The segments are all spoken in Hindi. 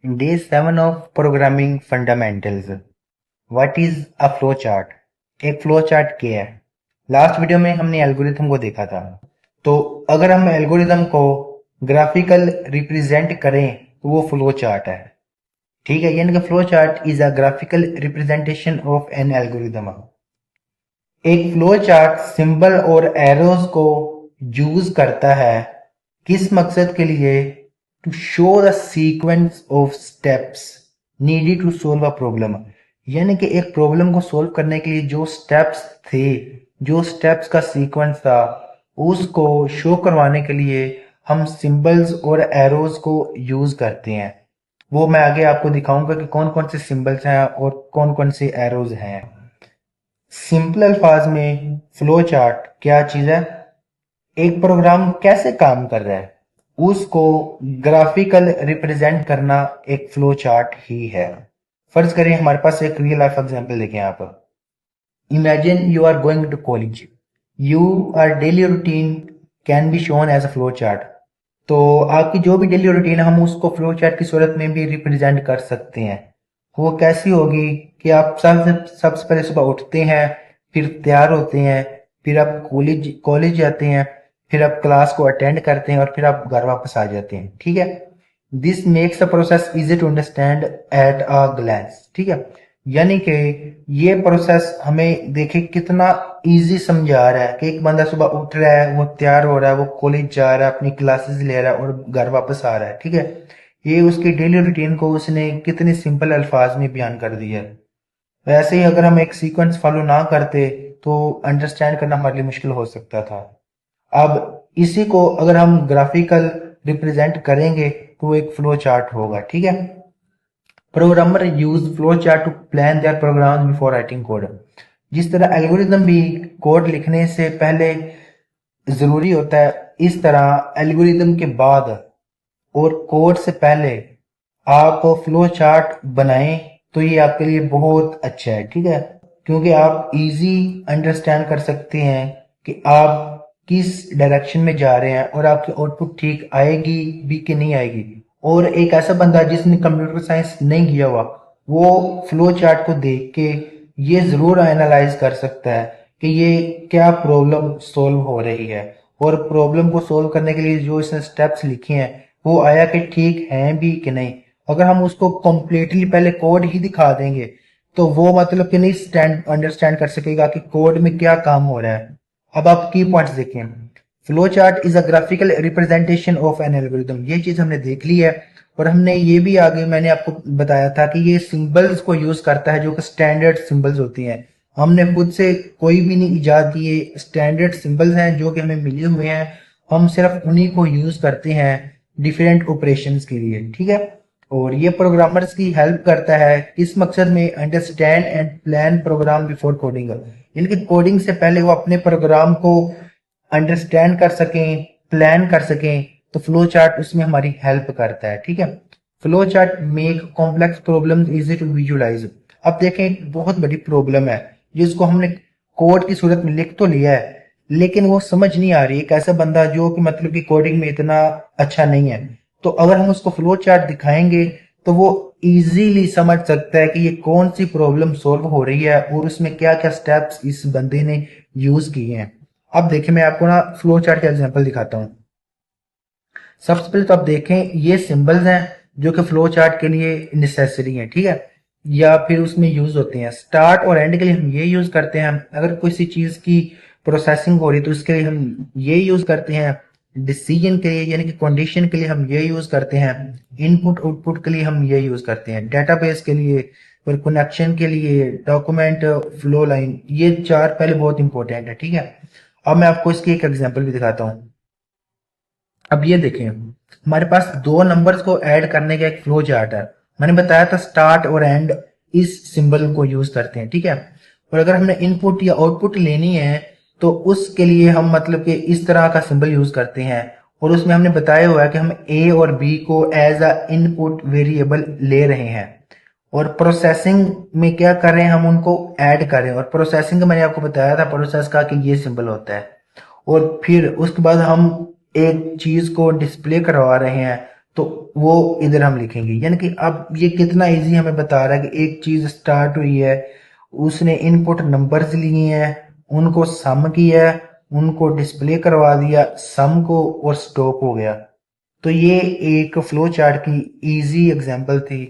Day 7 of Programming Fundamentals. What is a flowchart? एक फ्लो चार्ट क्या है? लास्ट वीडियो में हमने एल्गोरिथम को देखा था। तो अगर हम एल्गोरिथम को ग्राफिकल रिप्रेजेंट करें तो वो फ्लो चार्ट है। ठीक है, यानी कि flow chart is a graphical representation of an algorithm. एक फ्लो चार्ट सिंबल और एरोज को यूज करता है किस मकसद के लिए? To show the sequence of steps needed to solve a problem. यानी कि एक प्रॉब्लम को सोल्व करने के लिए जो स्टेप्स थे, जो स्टेप्स का सीक्वेंस था, उसको शो करवाने के लिए हम सिंबल्स और एरोज को यूज करते हैं। वो मैं आगे आपको दिखाऊंगा कि कौन कौन से सिंबल्स हैं और कौन कौन से एरोज हैं। सिंपल अल्फाज में फ्लो चार्ट क्या चीज है? एक प्रोग्राम कैसे काम कर रहा है उसको ग्राफिकल रिप्रेजेंट करना एक फ्लो चार्ट ही है। फर्ज करें हमारे पास एक रियल लाइफ एग्जांपल देखें आप। Imagine you are going to college. You are daily routine can be shown as a flow chart. तो आपकी जो भी डेली रूटीन है हम उसको फ्लो चार्ट की सूरत में भी रिप्रेजेंट कर सकते हैं। वो कैसी होगी कि आप सबसे पहले सुबह उठते हैं, फिर तैयार होते हैं, फिर आप कॉलेज कॉलेज जाते हैं, फिर आप क्लास को अटेंड करते हैं और फिर आप घर वापस आ जाते हैं। ठीक है, this makes the process easy to understand at a glance. ठीक है, यानी कि ये प्रोसेस हमें देखे कितना इजी समझा रहा है कि एक बंदा सुबह उठ रहा है, वो तैयार हो रहा है, वो कॉलेज जा रहा है, अपनी क्लासेस ले रहा है और घर वापस आ रहा है। ठीक है, ये उसकी डेली रूटीन को उसने कितने सिंपल अल्फाज में बयान कर दिया है। वैसे ही अगर हम एक सीक्वेंस फॉलो ना करते तो अंडरस्टैंड करना हमारे लिए मुश्किल हो सकता था। अब इसी को अगर हम ग्राफिकल रिप्रेजेंट करेंगे तो एक फ्लो चार्ट होगा। ठीक है, programmer use flow chart to plan their program before writing code. जिस तरह एल्गोरिथम भी कोड लिखने से पहले जरूरी होता है, इस तरह एल्गोरिथम के बाद और कोड से पहले आप फ्लो चार्ट बनाएं तो ये आपके लिए बहुत अच्छा है। ठीक है, क्योंकि आप इजी अंडरस्टैंड कर सकते हैं कि आप किस डायरेक्शन में जा रहे हैं और आपकी आउटपुट ठीक आएगी भी कि नहीं आएगी। और एक ऐसा बंदा जिसने कंप्यूटर साइंस नहीं किया हुआ वो फ्लो चार्ट को देख के ये जरूर एनालाइज कर सकता है कि ये क्या प्रॉब्लम सॉल्व हो रही है और प्रॉब्लम को सॉल्व करने के लिए जो इसने स्टेप्स लिखे हैं वो आया कि ठीक हैं भी कि नहीं। अगर हम उसको कंप्लीटली पहले कोड ही दिखा देंगे तो वो मतलब कि नहीं स्टैंड अंडरस्टैंड कर सकेगा कि कोड में क्या काम हो रहा है। अब आप की पॉइंट्स देखें। Flow chart is a graphical representation of an algorithm, ये चीज हमने देख ली है। और हमने ये भी आगे मैंने आपको बताया था कि ये सिंबल्स को यूज करता है जो कि स्टैंडर्ड सिंबल्स होती हैं। हमने खुद से कोई भी नहीं इजाद किए, स्टैंडर्ड सिंबल्स हैं जो कि हमें मिले हुए हैं। हम सिर्फ उन्हीं को यूज करते हैं डिफरेंट ऑपरेशंस के लिए। ठीक है, और ये प्रोग्रामर्स की हेल्प करता है किस मकसद में? Understand and plan programme before coding. यानी कि कोडिंग से पहले वो अपने प्रोग्राम को अंडरस्टैंड कर सकें, प्लान कर सकें। तो फ्लो चार्ट उसमें हमारी हेल्प करता है। ठीक है, flow chart make complex problems easy to visualise. अब देखें एक बहुत बड़ी प्रॉब्लम है जिसको हमने कोड की सूरत में लिख तो लिया है लेकिन वो समझ नहीं आ रही। एक ऐसा बंदा जो कि मतलब कि कोडिंग में इतना अच्छा नहीं है, तो अगर हम उसको फ्लो चार्ट दिखाएंगे तो वो इजीली समझ सकता है कि ये कौन सी प्रॉब्लम सॉल्व हो रही है और उसमें क्या क्या स्टेप्स इस बंदे ने यूज किए हैं। अब देखिए मैं आपको ना फ्लो चार्ट का एग्जांपल दिखाता हूँ। सबसे पहले तो आप देखें ये सिंबल्स हैं जो कि फ्लो चार्ट के लिए नेसेसरी हैं। ठीक है, या फिर उसमें यूज होते हैं। स्टार्ट और एंड के लिए हम ये यूज करते हैं। अगर किसी चीज की प्रोसेसिंग हो रही है तो उसके लिए हम ये यूज करते हैं। डिसीजन के लिए यानी कि कंडीशन के लिए हम ये यूज करते हैं। इनपुट आउटपुट के लिए हम ये यूज करते हैं। डेटाबेस के लिए, फिर कनेक्शन के लिए, डॉक्यूमेंट फ्लो लाइन, ये चार पहले बहुत इंपॉर्टेंट है। ठीक है, अब मैं आपको इसकी एक एग्जांपल भी दिखाता हूँ। अब ये देखें हमारे पास दो नंबर्स को ऐड करने का एक फ्लो चार्ट है। मैंने बताया था स्टार्ट और एंड इस सिंबल को यूज करते हैं। ठीक है, और अगर हमने इनपुट या आउटपुट लेनी है तो उसके लिए हम मतलब कि इस तरह का सिंबल यूज करते हैं। और उसमें हमने बताया हुआ है कि हम ए और बी को एज अ इनपुट वेरिएबल ले रहे हैं और प्रोसेसिंग में क्या कर रहे हैं, हम उनको ऐड कर रहे हैं। और प्रोसेसिंग का मैंने आपको बताया था प्रोसेस का कि ये सिंबल होता है। और फिर उसके बाद हम एक चीज को डिस्प्ले करवा रहे हैं तो वो इधर हम लिखेंगे। यानी कि अब ये कितना इजी हमें बता रहा है कि एक चीज स्टार्ट हुई है, उसने इनपुट नंबर्स लिए हैं, उनको सम किया है, उनको डिस्प्ले करवा दिया सम को, और स्टॉप हो गया। तो ये एक फ्लो चार्ट की इजी एग्जांपल थी।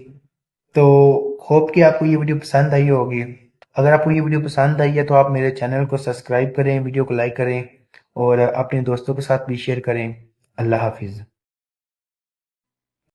तो होप कि आपको ये वीडियो पसंद आई होगी। अगर आपको ये वीडियो पसंद आई है तो आप मेरे चैनल को सब्सक्राइब करें, वीडियो को लाइक करें और अपने दोस्तों के साथ भी शेयर करें। अल्लाह हाफिज़।